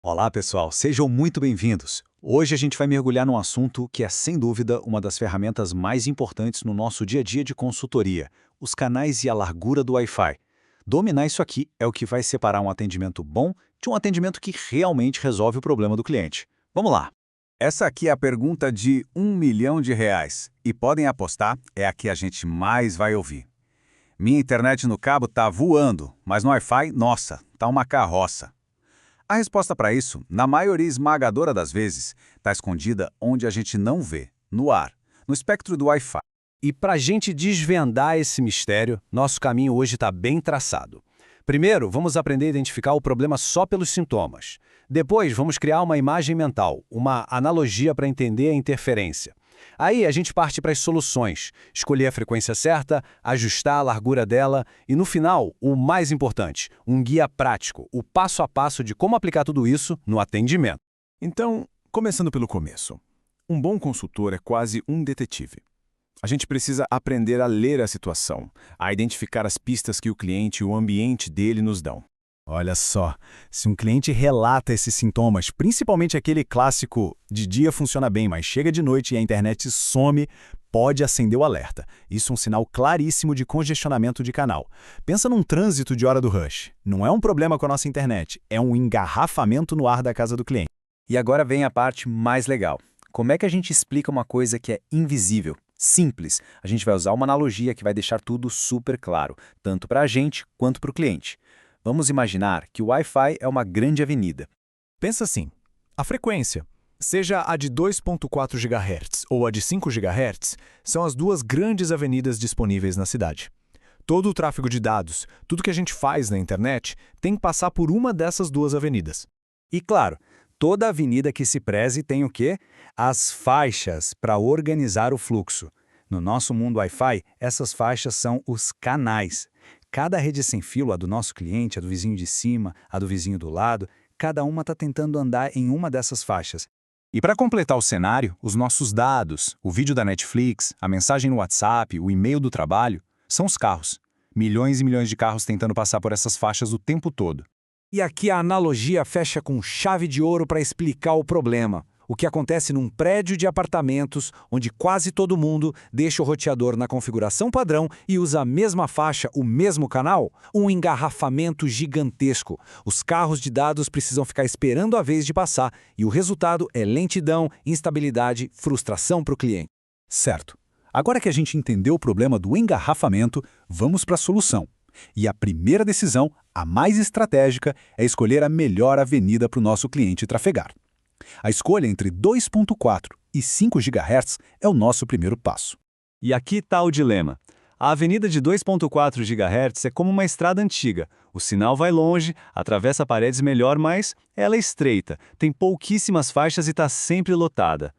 Olá, pessoal, sejam muito bem-vindos. Hoje a gente vai mergulhar num assunto que é, sem dúvida, uma das ferramentas mais importantes no nosso dia a dia de consultoria: os canais e a largura do Wi-Fi. Dominar isso aqui é o que vai separar um atendimento bom de um atendimento que realmente resolve o problema do cliente. Vamos lá! Essa aqui é a pergunta de R$ 1 milhão. E podem apostar, é a que a gente mais vai ouvir. Minha internet no cabo tá voando, mas no Wi-Fi, nossa, tá uma carroça. A resposta para isso, na maioria esmagadora das vezes, está escondida onde a gente não vê, no ar, no espectro do Wi-Fi. E para a gente desvendar esse mistério, nosso caminho hoje está bem traçado. Primeiro, vamos aprender a identificar o problema só pelos sintomas. Depois, vamos criar uma imagem mental, uma analogia para entender a interferência. Aí a gente parte para as soluções, escolher a frequência certa, ajustar a largura dela e, no final, o mais importante, um guia prático, o passo a passo de como aplicar tudo isso no atendimento. Então, começando pelo começo. Um bom consultor é quase um detetive. A gente precisa aprender a ler a situação, a identificar as pistas que o cliente e o ambiente dele nos dão. Olha só, se um cliente relata esses sintomas, principalmente aquele clássico de dia funciona bem, mas chega de noite e a internet some, pode acender o alerta. Isso é um sinal claríssimo de congestionamento de canal. Pensa num trânsito de hora do rush. Não é um problema com a nossa internet, é um engarrafamento no ar da casa do cliente. E agora vem a parte mais legal. Como é que a gente explica uma coisa que é invisível? Simples. A gente vai usar uma analogia que vai deixar tudo super claro, tanto para a gente quanto para o cliente. Vamos imaginar que o Wi-Fi é uma grande avenida. Pensa assim, a frequência, seja a de 2.4 GHz ou a de 5 GHz, são as duas grandes avenidas disponíveis na cidade. Todo o tráfego de dados, tudo que a gente faz na internet, tem que passar por uma dessas duas avenidas. E claro, toda avenida que se preze tem o quê? As faixas para organizar o fluxo. No nosso mundo Wi-Fi, essas faixas são os canais. Cada rede sem fio, a do nosso cliente, a do vizinho de cima, a do vizinho do lado, cada uma está tentando andar em uma dessas faixas. E para completar o cenário, os nossos dados, o vídeo da Netflix, a mensagem no WhatsApp, o e-mail do trabalho, são os carros. Milhões e milhões de carros tentando passar por essas faixas o tempo todo. E aqui a analogia fecha com chave de ouro para explicar o problema. O que acontece num prédio de apartamentos onde quase todo mundo deixa o roteador na configuração padrão e usa a mesma faixa, o mesmo canal? Um engarrafamento gigantesco. Os carros de dados precisam ficar esperando a vez de passar e o resultado é lentidão, instabilidade, frustração para o cliente. Certo. Agora que a gente entendeu o problema do engarrafamento, vamos para a solução. E a primeira decisão, a mais estratégica, é escolher a melhor avenida para o nosso cliente trafegar. A escolha entre 2.4 e 5 GHz é o nosso primeiro passo. E aqui está o dilema. A avenida de 2.4 GHz é como uma estrada antiga. O sinal vai longe, atravessa paredes melhor, mas ela é estreita, tem pouquíssimas faixas e está sempre lotada.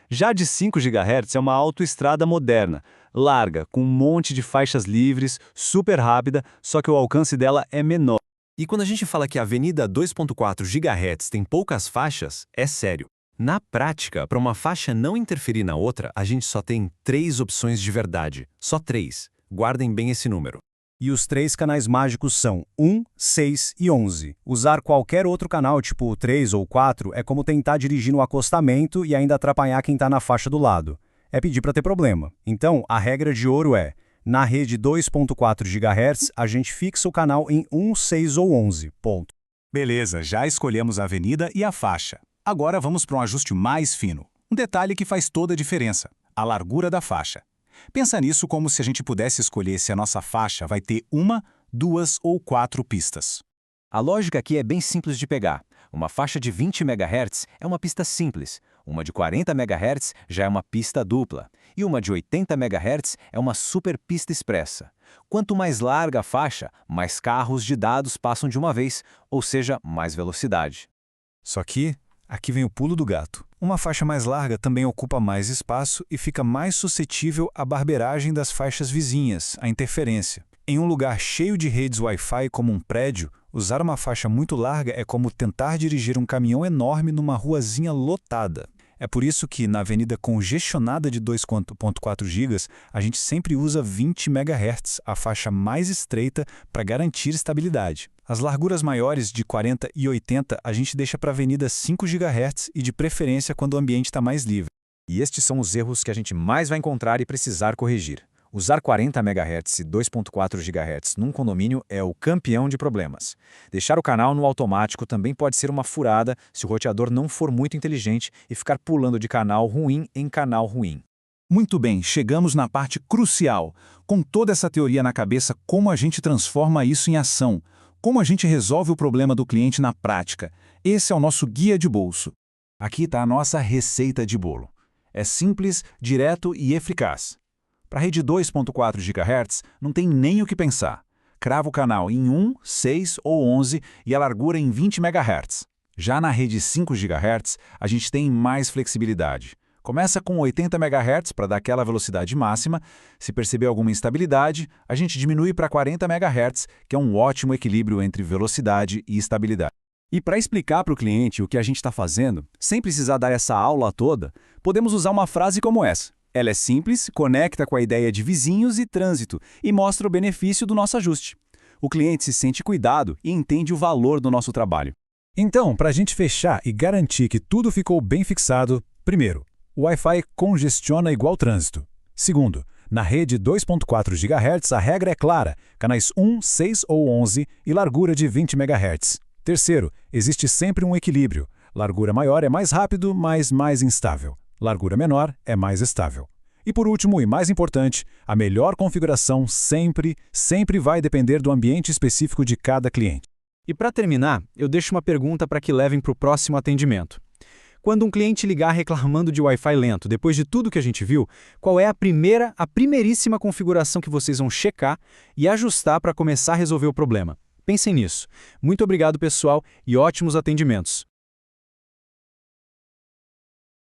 Já a de 5 GHz é uma autoestrada moderna, larga, com um monte de faixas livres, super rápida, só que o alcance dela é menor. E quando a gente fala que a avenida 2.4 GHz tem poucas faixas, é sério. Na prática, para uma faixa não interferir na outra, a gente só tem 3 opções de verdade. Só 3. Guardem bem esse número. E os 3 canais mágicos são 1, 6 e 11. Usar qualquer outro canal, tipo 3 ou 4, é como tentar dirigir no acostamento e ainda atrapalhar quem está na faixa do lado. É pedir para ter problema. Então, a regra de ouro é: na rede 2.4 GHz, a gente fixa o canal em 1, 6 ou 11. Ponto. Beleza, já escolhemos a avenida e a faixa. Agora vamos para um ajuste mais fino. Um detalhe que faz toda a diferença: a largura da faixa. Pensa nisso como se a gente pudesse escolher se a nossa faixa vai ter 1, 2 ou 4 pistas. A lógica aqui é bem simples de pegar. Uma faixa de 20 MHz é uma pista simples, uma de 40 MHz já é uma pista dupla, e uma de 80 MHz é uma super pista expressa. Quanto mais larga a faixa, mais carros de dados passam de uma vez, ou seja, mais velocidade. Só que, aqui vem o pulo do gato. Uma faixa mais larga também ocupa mais espaço e fica mais suscetível à barbeiragem das faixas vizinhas, à interferência. Em um lugar cheio de redes Wi-Fi como um prédio, usar uma faixa muito larga é como tentar dirigir um caminhão enorme numa ruazinha lotada. É por isso que, na avenida congestionada de 2.4 GB, a gente sempre usa 20 MHz, a faixa mais estreita, para garantir estabilidade. As larguras maiores, de 40 e 80, a gente deixa para a avenida 5 GHz e, de preferência, quando o ambiente está mais livre. E estes são os erros que a gente mais vai encontrar e precisar corrigir. Usar 40 MHz e 2.4 GHz num condomínio é o campeão de problemas. Deixar o canal no automático também pode ser uma furada se o roteador não for muito inteligente e ficar pulando de canal ruim em canal ruim. Muito bem, chegamos na parte crucial. Com toda essa teoria na cabeça, como a gente transforma isso em ação? Como a gente resolve o problema do cliente na prática? Esse é o nosso guia de bolso. Aqui está a nossa receita de bolo. É simples, direto e eficaz. Para a rede 2.4 GHz, não tem nem o que pensar. Crava o canal em 1, 6 ou 11 e a largura em 20 MHz. Já na rede 5 GHz, a gente tem mais flexibilidade. Começa com 80 MHz para dar aquela velocidade máxima. Se perceber alguma instabilidade, a gente diminui para 40 MHz, que é um ótimo equilíbrio entre velocidade e estabilidade. E para explicar para o cliente o que a gente está fazendo, sem precisar dar essa aula toda, podemos usar uma frase como essa. Ela é simples, conecta com a ideia de vizinhos e trânsito e mostra o benefício do nosso ajuste. O cliente se sente cuidado e entende o valor do nosso trabalho. Então, para a gente fechar e garantir que tudo ficou bem fixado, primeiro, o Wi-Fi congestiona igual trânsito. Segundo, na rede 2.4 GHz a regra é clara, canais 1, 6 ou 11 e largura de 20 MHz. Terceiro, existe sempre um equilíbrio. Largura maior é mais rápido, mas mais instável. Largura menor é mais estável. E por último, e mais importante, a melhor configuração sempre vai depender do ambiente específico de cada cliente. E para terminar, eu deixo uma pergunta para que levem para o próximo atendimento. Quando um cliente ligar reclamando de Wi-Fi lento, depois de tudo que a gente viu, qual é a primeiríssima configuração que vocês vão checar e ajustar para começar a resolver o problema? Pensem nisso. Muito obrigado, pessoal, e ótimos atendimentos.